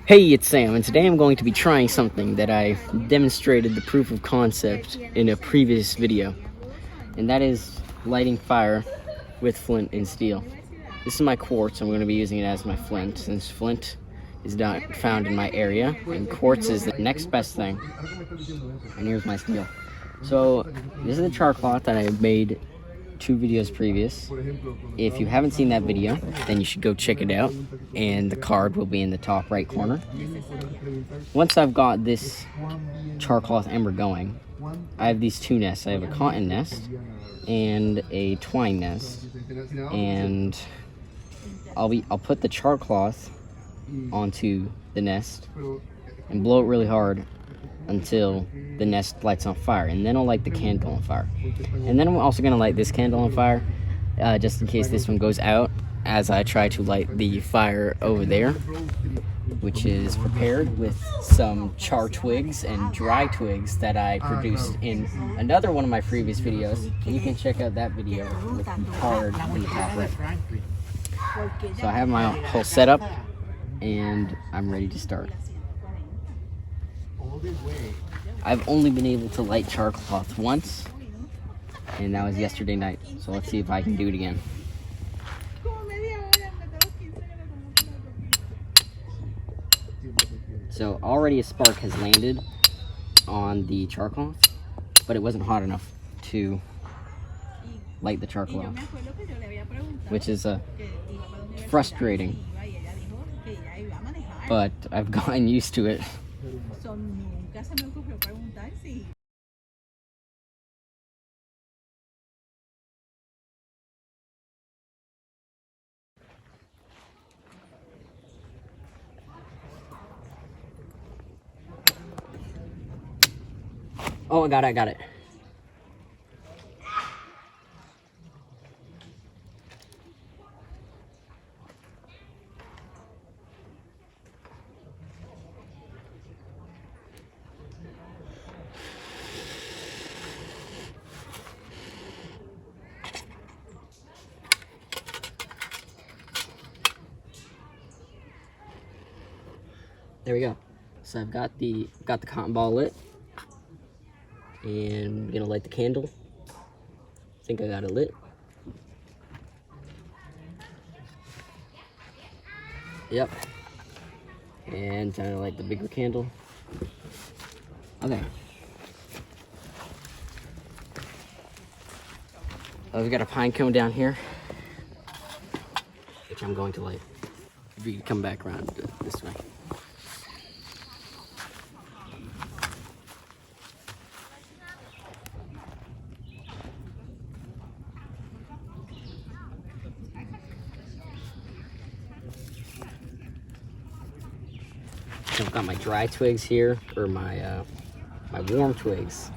Hey, it's Sam, and today I'm going to be trying something that I demonstrated the proof of concept in a previous video, and that is lighting fire with flint and steel. This is my quartz. I'm going to be using it as my flint, since flint is not found in my area, and quartz is the next best thing. And here's my steel. So, this is the char cloth that I made 2 videos previous. If you haven't seen that video, then you should go check it out, and the card will be in the top right corner. Once I've got this char cloth ember going, I have these 2 nests. I have a cotton nest and a twine nest, and I'll put the char cloth onto the nest and blow it really hard until the nest lights on fire, and then I'll light the candle on fire. And then I'm also going to light this candle on fire, just in case this one goes out, as I try to light the fire over there, which is prepared with some char twigs and dry twigs that I produced in another one of my previous videos. You can check out that video with the card in the top right. So I have my whole setup, and I'm ready to start. I've only been able to light char cloth once, and that was yesterday night. So let's see if I can do it again. So already a spark has landed on the char cloth, but it wasn't hot enough to light the char cloth, which is frustrating, but I've gotten used to it. Oh, I got it. There we go. So I've got the cotton ball lit, and I'm gonna light the candle. I think I got it lit. Yep. And time to light the bigger candle. Okay. Oh, we've got a pine cone down here, which I'm going to light. If you can come back around this way. So I've got my dry twigs here, or my warm twigs,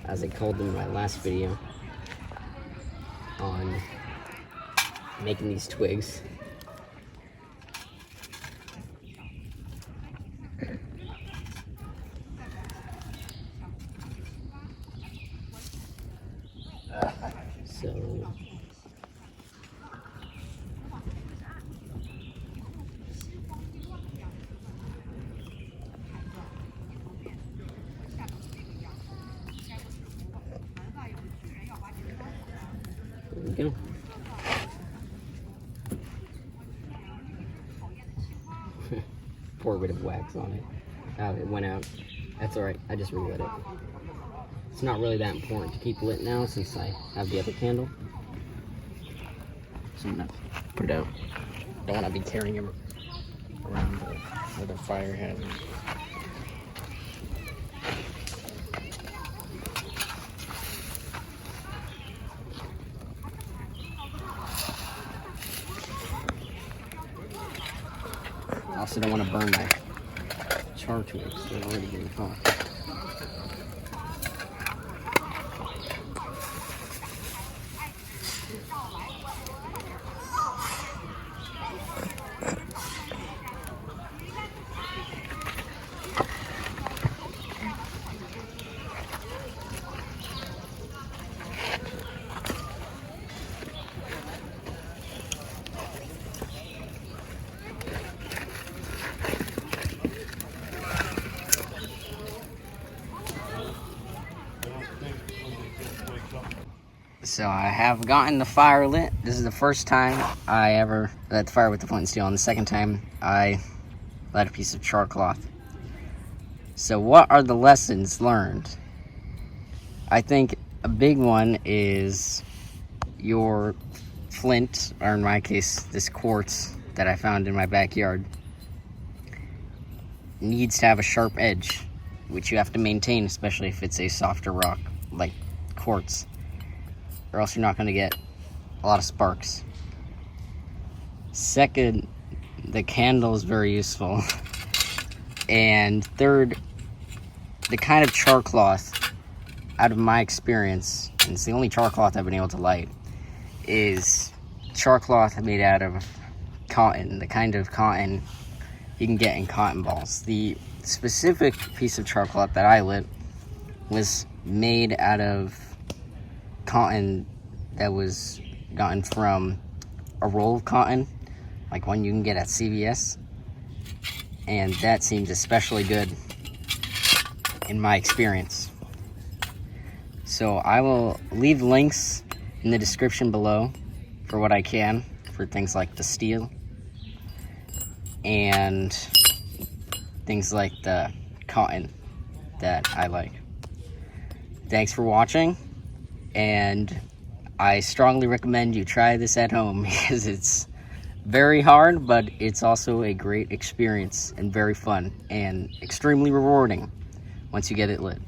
as I called them in my last video on making these twigs. So there we go. Pour a bit of wax on it. It went out. That's alright, I just relit it. It's not really that important to keep lit now since I have the other candle. So I'm gonna put it out. Don't want to be carrying it around with a fire hazard. I also don't want to burn my char twigs, they're already getting hot. So I have gotten the fire lit. This is the first time I ever lit the fire with the flint and steel, and the second time I lit a piece of char cloth. So what are the lessons learned? I think a big one is your flint, or in my case, this quartz that I found in my backyard, needs to have a sharp edge, which you have to maintain, especially if it's a softer rock like quartz, or else you're not going to get a lot of sparks. Second, the candle is very useful. And third, the kind of char cloth, out of my experience, and it's the only char cloth I've been able to light, is char cloth made out of cotton, the kind of cotton you can get in cotton balls. The specific piece of char cloth that I lit was made out of cotton that was gotten from a roll of cotton, like one you can get at CVS, and that seems especially good in my experience. So I will leave links in the description below for what I can, for things like the steel and things like the cotton that I like. Thanks for watching, and I strongly recommend you try this at home because it's very hard, but it's also a great experience and very fun and extremely rewarding once you get it lit.